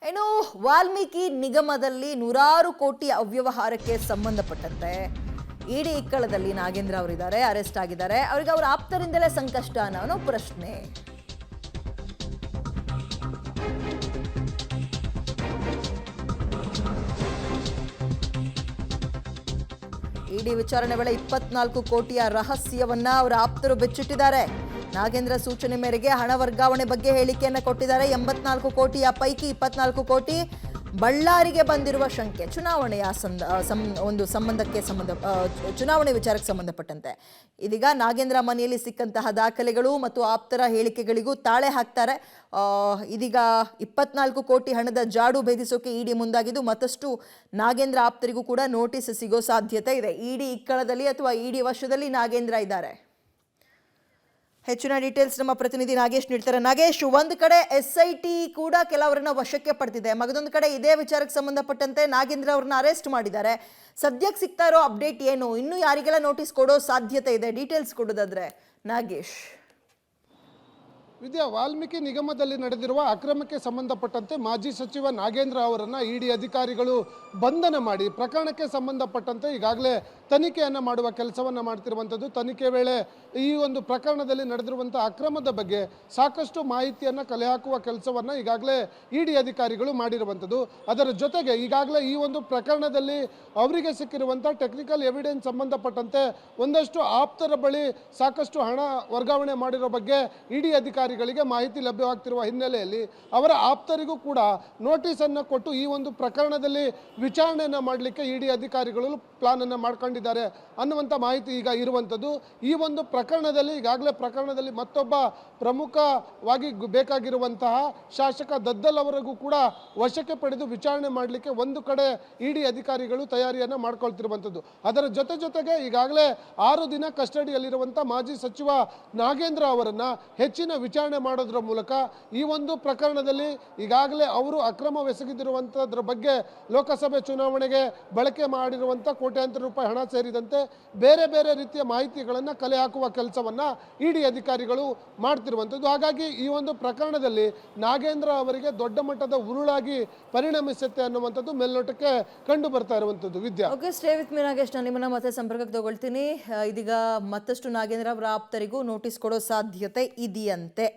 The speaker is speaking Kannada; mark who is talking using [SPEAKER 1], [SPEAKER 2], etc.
[SPEAKER 1] ಇನ್ನು ವಾಲ್ಮೀಕಿ ನಿಗಮದಲ್ಲಿ ನೂರಾರು ಕೋಟಿ ಅವ್ಯವಹಾರಕ್ಕೆ ಸಂಬಂಧಪಟ್ಟಂತೆ ಇಡಿ ಇಕ್ಕಳದಲ್ಲಿ ನಾಗೇಂದ್ರ ಅವರಿದ್ದಾರೆ, ಅರೆಸ್ಟ್ ಆಗಿದ್ದಾರೆ. ಅವರಿಗೆ ಅವರ ಆಪ್ತರಿಂದಲೇ ಸಂಕಷ್ಟ ಅನ್ನೋ ಪ್ರಶ್ನೆ. ಇಡಿ ವಿಚಾರಣೆ ವೇಳೆ 24 ಕೋಟಿಯ ರಹಸ್ಯವನ್ನ ಅವರ ಆಪ್ತರು ಬೆಚ್ಚಿಟ್ಟಿದ್ದಾರೆ. ನಾಗೇಂದ್ರ ಸೂಚನೆ ಮೇರೆಗೆ ಹಣ ವರ್ಗಾವಣೆ ಬಗ್ಗೆ ಹೇಳಿಕೆಯನ್ನು ಕೊಟ್ಟಿದ್ದಾರೆ. 84 ಕೋಟಿಯ ಪೈಕಿ 24 ಕೋಟಿ ಬಳ್ಳಾರಿಗೆ ಬಂದಿರುವ ಶಂಕೆ ಚುನಾವಣೆಯ ಚುನಾವಣೆ ವಿಚಾರಕ್ಕೆ ಸಂಬಂಧಪಟ್ಟಂತೆ ಇದೀಗ ನಾಗೇಂದ್ರ ಮನೆಯಲ್ಲಿ ಸಿಕ್ಕಂತಹ ದಾಖಲೆಗಳು ಮತ್ತು ಆಪ್ತರ ಹೇಳಿಕೆಗಳಿಗೂ ತಾಳೆ ಹಾಕ್ತಾರೆ. ಇದೀಗ 24 ಕೋಟಿ ಹಣದ ಜಾಡು ಭೇದಿಸೋಕೆ ಇಡಿ ಮುಂದಾಗಿದ್ದು ಮತ್ತಷ್ಟು ನಾಗೇಂದ್ರ ಆಪ್ತರಿಗೂ ಕೂಡ ನೋಟಿಸ್ ಸಿಗೋ ಸಾಧ್ಯತೆ ಇದೆ. ಇಡಿ ಇಕ್ಕಳದಲ್ಲಿ ಅಥವಾ ಇಡಿ ವಶದಲ್ಲಿ ನಾಗೇಂದ್ರ ಇದ್ದಾರೆ. ಹೆಚ್ಚಿನ ಡೀಟೇಲ್ಸ್ ನಮ್ಮ ಪ್ರತಿನಿಧಿ ನಾಗೇಶ್ ನೀಡ್ತಾರೆ. ನಾಗೇಶ್, ಒಂದು ಕಡೆ SIT ಕೂಡ ಕೆಲವರನ್ನ ವಶಕ್ಕೆ ಪಡೆದಿದೆ, ಮಗದೊಂದು ಕಡೆ ಇದೇ ವಿಚಾರಕ್ಕೆ ಸಂಬಂಧಪಟ್ಟಂತೆ ನಾಗೇಂದ್ರ ಅವ್ರನ್ನ ಅರೆಸ್ಟ್ ಮಾಡಿದ್ದಾರೆ. ಸದ್ಯಕ್ಕೆ ಸಿಗ್ತಾ ಇರೋ ಅಪ್ಡೇಟ್ ಏನು? ಇನ್ನು ಯಾರಿಗೆಲ್ಲ ನೋಟಿಸ್ ಕೊಡೋ ಸಾಧ್ಯತೆ ಇದೆ? ಡೀಟೇಲ್ಸ್ ಕೊಡೋದಾದ್ರೆ ನಾಗೇಶ್.
[SPEAKER 2] ವಿದ್ಯಾ, ವಾಲ್ಮೀಕಿ ನಿಗಮದಲ್ಲಿ ನಡೆದಿರುವ ಅಕ್ರಮಕ್ಕೆ ಸಂಬಂಧಪಟ್ಟಂತೆ ಮಾಜಿ ಸಚಿವ ನಾಗೇಂದ್ರ ಅವರನ್ನು ಇಡಿ ಅಧಿಕಾರಿಗಳು ಬಂಧನ ಮಾಡಿ ಪ್ರಕರಣಕ್ಕೆ ಸಂಬಂಧಪಟ್ಟಂತೆ ಈಗಾಗಲೇ ತನಿಖೆಯನ್ನು ಮಾಡುವ ಕೆಲಸವನ್ನು ಮಾಡ್ತಿರುವಂಥದ್ದು. ತನಿಖೆ ವೇಳೆ ಈ ಒಂದು ಪ್ರಕರಣದಲ್ಲಿ ನಡೆದಿರುವಂಥ ಅಕ್ರಮದ ಬಗ್ಗೆ ಸಾಕಷ್ಟು ಮಾಹಿತಿಯನ್ನು ಕಲೆ ಹಾಕುವ ಕೆಲಸವನ್ನು ಈಗಾಗಲೇ ಇಡಿ ಅಧಿಕಾರಿಗಳು ಮಾಡಿರುವಂಥದ್ದು. ಅದರ ಜೊತೆಗೆ ಈಗಾಗಲೇ ಈ ಒಂದು ಪ್ರಕರಣದಲ್ಲಿ ಅವರಿಗೆ ಸಿಕ್ಕಿರುವಂಥ ಟೆಕ್ನಿಕಲ್ ಎವಿಡೆನ್ಸ್ ಸಂಬಂಧಪಟ್ಟಂತೆ ಒಂದಷ್ಟು ಆಪ್ತರ ಬಳಿ ಸಾಕಷ್ಟು ಹಣ ವರ್ಗಾವಣೆ ಮಾಡಿರೋ ಬಗ್ಗೆ ಇಡಿ ಅಧಿಕಾರಿಗಳಿಗೆ ಮಾಹಿತಿ ಲಭ್ಯವಾಗ್ತಿರುವ ಹಿನ್ನೆಲೆಯಲ್ಲಿ ಅವರ ಆಪ್ತರಿಗೂ ಕೂಡ ನೋಟಿಸನ್ನು ಕೊಟ್ಟು ಈ ಒಂದು ಪ್ರಕರಣದಲ್ಲಿ ವಿಚಾರಣೆಯನ್ನು ಮಾಡಲಿಕ್ಕೆ ಇಡಿ ಅಧಿಕಾರಿಗಳು ಪ್ಲಾನ್ ಅನ್ನು ಮಾಡ್ಕೊಂಡಿದ್ದಾರೆ ಅನ್ನುವಂಥ ಮಾಹಿತಿ ಈಗ ಇರುವಂಥದ್ದು. ಈ ಒಂದು ಪ್ರಕರಣದಲ್ಲಿ ಈಗಾಗಲೇ ಮತ್ತೊಬ್ಬ ಪ್ರಮುಖವಾಗಿ ಬೇಕಾಗಿರುವಂತಹ ಶಾಸಕ ದದ್ದಲ್ ಅವರಿಗೂ ಕೂಡ ವಶಕ್ಕೆ ಪಡೆದು ವಿಚಾರಣೆ ಮಾಡಲಿಕ್ಕೆ ಒಂದು ಕಡೆ ಇಡಿ ಅಧಿಕಾರಿಗಳು ತಯಾರಿಯನ್ನು ಮಾಡ್ಕೊಳ್ತಿರುವಂಥದ್ದು. ಅದರ ಜೊತೆಗೆ ಈಗಾಗಲೇ 6 ದಿನ ಕಸ್ಟಡಿಯಲ್ಲಿರುವಂಥ ಮಾಜಿ ಸಚಿವ ನಾಗೇಂದ್ರ ಅವರನ್ನು ಹೆಚ್ಚಿನ ವಿಚಾರಣೆ ಮಾಡೋದ್ರ ಮೂಲಕ ಈ ಒಂದು ಪ್ರಕರಣದಲ್ಲಿ ಈಗಾಗಲೇ ಅವರು ಅಕ್ರಮವೆಸಗಿದಿರುವಂಥದ್ರ ಬಗ್ಗೆ ಲೋಕಸಭೆ ಚುನಾವಣೆಗೆ ಬಳಕೆ ಮಾಡಿರುವಂಥ ಕೋಟ್ಯಾಂತರ ರೂಪಾಯಿ ಹಣ ಸೇರಿದಂತೆ ಬೇರೆ ಬೇರೆ ರೀತಿಯ ಮಾಹಿತಿಗಳನ್ನು ಕಲೆ ಹಾಕುವ ಕೆಲಸವನ್ನು ಇಡಿ ಅಧಿಕಾರಿಗಳು ಮಾಡ್ತಿರುವಂಥದ್ದು. ಹಾಗಾಗಿ ಈ ಒಂದು ಪ್ರಕರಣದಲ್ಲಿ ನಾಗೇಂದ್ರ ಅವರಿಗೆ ದೊಡ್ಡ ಮಟ್ಟದ ಉರುಳಾಗಿ ಪರಿಣಮಿಸುತ್ತೆ ಅನ್ನುವಂಥದ್ದು ಮೇಲ್ನೋಟಕ್ಕೆ ಕಂಡು ಬರ್ತಾ ಇರುವಂಥದ್ದು. Vidya,
[SPEAKER 1] okay, stay with me Nagesh. ನಾನು ನಿಮ್ಮನ್ನ ಮತ್ತೆ ಸಂಪರ್ಕಕ್ಕೆ ತಗೊಳ್ತೀನಿ. ಇದೀಗ ಮತ್ತಷ್ಟು ನಾಗೇಂದ್ರ ಅವರ ಆಪ್ತರಿಗೂ ನೋಟಿಸ್ ಕೊಡೋ ಸಾಧ್ಯತೆ ಇದೆಯಂತೆ.